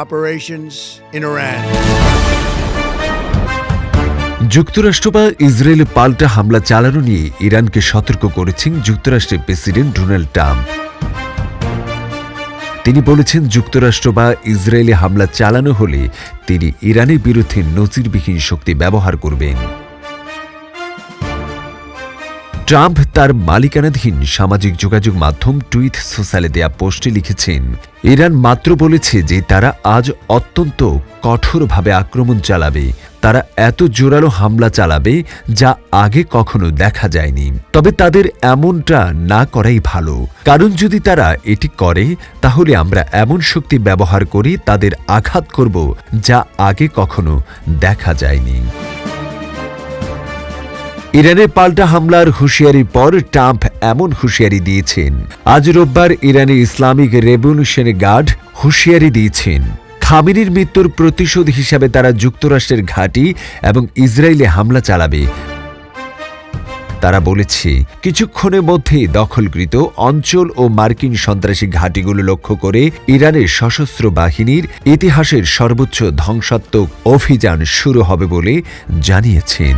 operations in Iran. যুক্তরাষ্ট্র বা ইসরায়েলে পাল্টা হামলা চালানো নিয়ে ইরানকে সতর্ক করেছেন যুক্তরাষ্ট্রের প্রেসিডেন্ট ডোনাল্ড ট্রাম্প। তিনি বলেছেন, যুক্তরাষ্ট্র বা ইসরায়েলে হামলা চালানো হলে তিনি ইরানের বিরুদ্ধে নজিরবিহীন শক্তি ব্যবহার করবেন। ট্রাম্প তার মালিকানাধীন সামাজিক যোগাযোগ মাধ্যম টুইট সোশ্যালে দেয়া পোস্টে লিখেছেন, ইরান মাত্র বলেছে যে তারা আজ অত্যন্ত কঠোরভাবে আক্রমণ চালাবে। তারা এত জোরালো হামলা চালাবে যা আগে কখনো দেখা যায়নি। তবে তাদের এমনটা না করাই ভালো, কারণ যদি তারা এটি করে তাহলে আমরা এমন শক্তি ব্যবহার করে তাদের আঘাত করব যা আগে কখনো দেখা যায়নি। ইরানের পাল্টা হামলার হুঁশিয়ারির পর ট্রাম্প এমন হুঁশিয়ারি দিয়েছেন। আজ রোববার ইরানের ইসলামিক রেভলিউশনারি গার্ড হুঁশিয়ারি দিয়েছেন, খামেনির মৃত্যুর প্রতিশোধ হিসাবে তারা যুক্তরাষ্ট্রের ঘাঁটি এবং ইসরায়েলে হামলা চালাবে। তারা বলেছে, কিছুক্ষণের মধ্যেই দখলকৃত অঞ্চল ও মার্কিন সন্ত্রাসী ঘাঁটিগুলো লক্ষ্য করে ইরানের সশস্ত্র বাহিনীর ইতিহাসের সর্বোচ্চ ধ্বংসাত্মক অভিযান শুরু হবে বলে জানিয়েছেন।